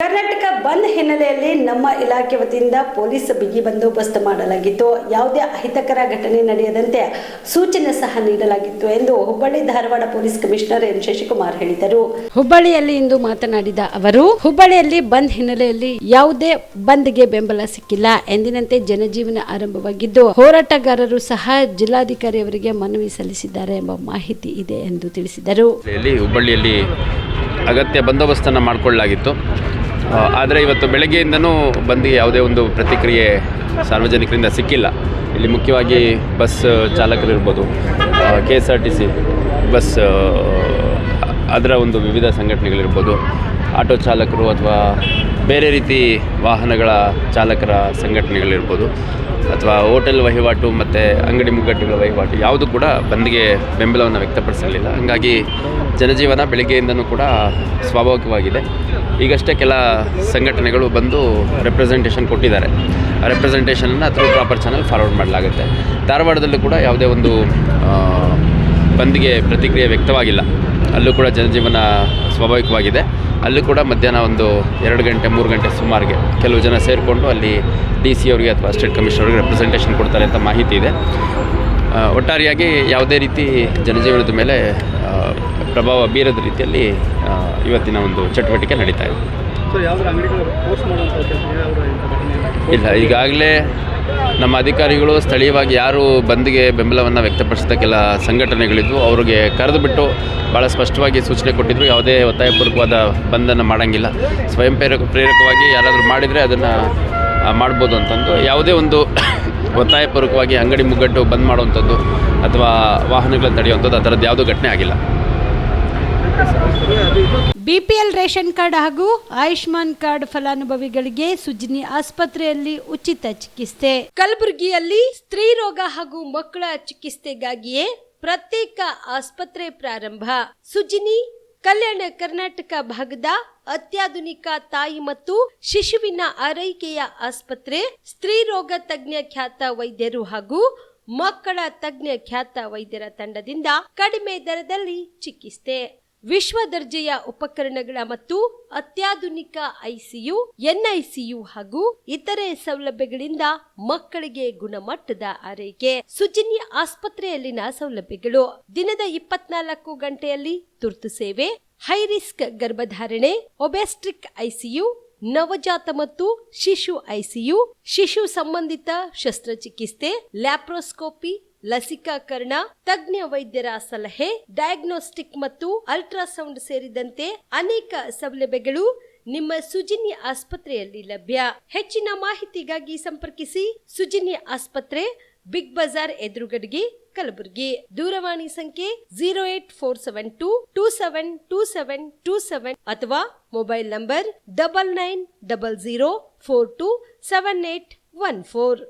ಕರ್ನಾಟಕ ಬಂದ್ ಹಿನ್ನೆಲೆಯಲ್ಲಿ ನಮ್ಮ ಇಲಾಖೆ ವತಿಯಿಂದ ಪೊಲೀಸ್ ಬಿಗಿ ಬಂದೋಬಸ್ತ್ ಮಾಡಲಾಗಿತ್ತು. ಯಾವುದೇ ಅಹಿತಕರ ಘಟನೆ ನಡೆಯದಂತೆ ಸೂಚನೆ ಸಹ ನೀಡಲಾಗಿತ್ತು ಎಂದು Hubballi Dharwad police commissioner N Shashikumar ಹೇಳಿದರು. ಹುಬ್ಬಳ್ಳಿಯಲ್ಲಿ ಇಂದು ಮಾತನಾಡಿದ ಅವರು, ಹುಬ್ಬಳ್ಳಿಯಲ್ಲಿ ಬಂದ್ ಹಿನ್ನೆಲೆಯಲ್ಲಿ ಯಾವುದೇ ಬಂದ್ಗೆ ಬೆಂಬಲ ಸಿಕ್ಕಿಲ್ಲ. ಎಂದಿನಂತೆ ಜನಜೀವನ ಆರಂಭವಾಗಿದ್ದು ಹೋರಾಟಗಾರರು ಸಹ ಜಿಲ್ಲಾಧಿಕಾರಿ ಅವರಿಗೆ ಮನವಿ ಸಲ್ಲಿಸಿದ್ದಾರೆ ಎಂಬ ಮಾಹಿತಿ ಇದೆ ಎಂದು ತಿಳಿಸಿದರು. ಹುಬ್ಬಳ್ಳಿಯಲ್ಲಿ ಅಗತ್ಯ ಬಂದೋಬಸ್ತನ್ನು ಮಾಡಿಕೊಳ್ಳಲಾಗಿತ್ತು. ಆದರೆ ಇವತ್ತು ಬೆಳಗ್ಗೆಯಿಂದನೂ ಬಂದಿಗೆ ಯಾವುದೇ ಒಂದು ಪ್ರತಿಕ್ರಿಯೆ ಸಾರ್ವಜನಿಕರಿಂದ ಸಿಕ್ಕಿಲ್ಲ. ಇಲ್ಲಿ ಮುಖ್ಯವಾಗಿ ಬಸ್ ಚಾಲಕರಿರ್ಬೋದು, KSRTC ಬಸ್ ಅದರ ಒಂದು ವಿವಿಧ ಸಂಘಟನೆಗಳಿರ್ಬೋದು, ಆಟೋ ಚಾಲಕರು ಅಥವಾ ಬೇರೆ ರೀತಿ ವಾಹನಗಳ ಚಾಲಕರ ಸಂಘಟನೆಗಳಿರ್ಬೋದು, ಅಥವಾ ಹೋಟೆಲ್ ವಹಿವಾಟು ಮತ್ತು ಅಂಗಡಿ ಮುಗ್ಗಟ್ಟುಗಳ ವಹಿವಾಟು ಯಾವುದು ಕೂಡ ಬಂದ್ಗೆ ಬೆಂಬಲವನ್ನು ವ್ಯಕ್ತಪಡಿಸಲಿಲ್ಲ. ಹಾಗಾಗಿ ಜನಜೀವನ ಬೆಳಗ್ಗೆಯಿಂದನೂ ಕೂಡ ಸ್ವಾಭಾವಿಕವಾಗಿದೆ. ಈಗಷ್ಟೇ ಕೆಲ ಸಂಘಟನೆಗಳು ಬಂದು ರೆಪ್ರೆಸೆಂಟೇಷನ್ ಕೊಟ್ಟಿದ್ದಾರೆ. ಆ ರೆಪ್ರೆಸೆಂಟೇಷನನ್ನು ಥ್ರೂ ಪ್ರಾಪರ್ ಚಾನಲ್ ಫಾರ್ವರ್ಡ್ ಮಾಡಲಾಗುತ್ತೆ. ಧಾರವಾಡದಲ್ಲೂ ಕೂಡ ಯಾವುದೇ ಒಂದು ಬಂದ್ಗೆ ಪ್ರತಿಕ್ರಿಯೆ ವ್ಯಕ್ತವಾಗಿಲ್ಲ. ಅಲ್ಲೂ ಕೂಡ ಜನಜೀವನ ಸ್ವಾಭಾವಿಕವಾಗಿದೆ. ಅಲ್ಲೂ ಕೂಡ ಮಧ್ಯಾಹ್ನ ಒಂದು 2 ಗಂಟೆ 3 ಗಂಟೆ ಸುಮಾರಿಗೆ ಕೆಲವು ಜನ ಸೇರಿಕೊಂಡು ಅಲ್ಲಿ DC ಅವರಿಗೆ ಅಥವಾ ಸ್ಟೇಟ್ ಕಮಿಷನರ್ ಅವರಿಗೆ ರೆಪ್ರೆಸೆಂಟೇಷನ್ ಕೊಡ್ತಾರೆ ಅಂತ ಮಾಹಿತಿ ಇದೆ. ಒಟ್ಟಾರೆಯಾಗಿ ಯಾವುದೇ ರೀತಿ ಜನಜೀವನದ ಮೇಲೆ ಪ್ರಭಾವ ಬೀರದ ರೀತಿಯಲ್ಲಿ ಇವತ್ತಿನ ಒಂದು ಚಟುವಟಿಕೆ ನಡೀತಾ ಇದೆ. ಇಲ್ಲ, ಈಗಾಗಲೇ ನಮ್ಮ ಅಧಿಕಾರಿಗಳು ಸ್ಥಳೀಯವಾಗಿ ಯಾರು ಬಂದ್ಗೆ ಬೆಂಬಲವನ್ನು ವ್ಯಕ್ತಪಡಿಸಿದ ಕೆಲ ಸಂಘಟನೆಗಳಿದ್ವು ಅವ್ರಿಗೆ ಕರೆದು ಬಿಟ್ಟು ಭಾಳ ಸ್ಪಷ್ಟವಾಗಿ ಸೂಚನೆ ಕೊಟ್ಟಿದ್ರು. ಯಾವುದೇ ಒತ್ತಾಯಪೂರ್ವಕವಾದ ಬಂದನ್ನು ಮಾಡೋಂಗಿಲ್ಲ. ಸ್ವಯಂ ಪ್ರೇರಕವಾಗಿ ಯಾರಾದರೂ ಮಾಡಿದರೆ ಅದನ್ನು ಮಾಡ್ಬೋದು ಅಂತಂದು, ಯಾವುದೇ ಒಂದು ಒತ್ತಾಯಪೂರ್ವಕವಾಗಿ ಅಂಗಡಿ ಮುಗ್ಗಟ್ಟು ಬಂದ್ ಮಾಡುವಂಥದ್ದು ಅಥವಾ ವಾಹನಗಳನ್ನು ತಡೆಯುವಂಥದ್ದು ಆ ಥರದ್ದು ಯಾವುದೂ ಘಟನೆ ಆಗಿಲ್ಲ. BPL ರೇಷನ್ ಕಾರ್ಡ್ ಹಾಗೂ ಆಯುಷ್ಮಾನ್ ಕಾರ್ಡ್ ಫಲಾನುಭವಿಗಳಿಗೆ ಸುಜಿನಿ ಆಸ್ಪತ್ರೆಯಲ್ಲಿ ಉಚಿತ ಚಿಕಿತ್ಸೆ. ಕಲಬುರಗಿಯಲ್ಲಿ ಸ್ತ್ರೀ ರೋಗ ಹಾಗೂ ಮಕ್ಕಳ ಚಿಕಿತ್ಸೆಗಾಗಿಯೇ ಪ್ರತ್ಯೇಕ ಆಸ್ಪತ್ರೆ ಪ್ರಾರಂಭ. ಸುಜಿನಿ ಕಲ್ಯಾಣ ಕರ್ನಾಟಕ ಭಾಗದ ಅತ್ಯಾಧುನಿಕ ತಾಯಿ ಮತ್ತು ಶಿಶುವಿನ ಆರೈಕೆಯ ಆಸ್ಪತ್ರೆ. ಸ್ತ್ರೀ ರೋಗ ತಜ್ಞ ಖ್ಯಾತ ವೈದ್ಯರು ಹಾಗೂ ಮಕ್ಕಳ ತಜ್ಞ ಖ್ಯಾತ ವೈದ್ಯರ ತಂಡದಿಂದ ಕಡಿಮೆ ದರದಲ್ಲಿ ಚಿಕಿತ್ಸೆ, ವಿಶ್ವ ದರ್ಜೆಯ ಉಪಕರಣಗಳ ಮತ್ತು ಅತ್ಯಾಧುನಿಕ ICU, NICU ಹಾಗೂ ಇತರೆ ಸೌಲಭ್ಯಗಳಿಂದ ಮಕ್ಕಳಿಗೆ ಗುಣಮಟ್ಟದ ಆರೈಕೆ. ಸುಜಿನಿ ಆಸ್ಪತ್ರೆಯಲ್ಲಿನ ಸೌಲಭ್ಯಗಳು: ದಿನದ 24 ಗಂಟೆಯಲ್ಲಿ ತುರ್ತು ಸೇವೆ, ಹೈ ರಿಸ್ಕ್ ಗರ್ಭಧಾರಣೆ, ಒಬೆಸ್ಟ್ರಿಕ್ ICU, ನವಜಾತ ಮತ್ತು ಶಿಶು ICU, ಶಿಶು ಸಂಬಂಧಿತ ಶಸ್ತ್ರಚಿಕಿತ್ಸೆ, ಲ್ಯಾಪ್ರೋಸ್ಕೋಪಿ, ಲಸಿಕಾಕರಣ, ತಜ್ಞ ವೈದ್ಯರ ಸಲಹೆ, ಡಯಾಗ್ನೋಸ್ಟಿಕ್ ಮತ್ತು ಅಲ್ಟ್ರಾಸೌಂಡ್ ಸೇರಿದಂತೆ ಅನೇಕ ಸೌಲಭ್ಯಗಳು ನಿಮ್ಮ ಸುಜಿನಿ ಆಸ್ಪತ್ರೆಯಲ್ಲಿ ಲಭ್ಯ. ಹೆಚ್ಚಿನ ಮಾಹಿತಿಗಾಗಿ ಸಂಪರ್ಕಿಸಿ ಸುಜಿನಿ ಆಸ್ಪತ್ರೆ, ಬಿಗ್ ಬಜಾರ್ ಎದುರುಗಡೆಗೆ, ಕಲಬುರಗಿ. ದೂರವಾಣಿ ಸಂಖ್ಯೆ 08472727227 ಅಥವಾ ಮೊಬೈಲ್ ನಂಬರ್ 9900427814.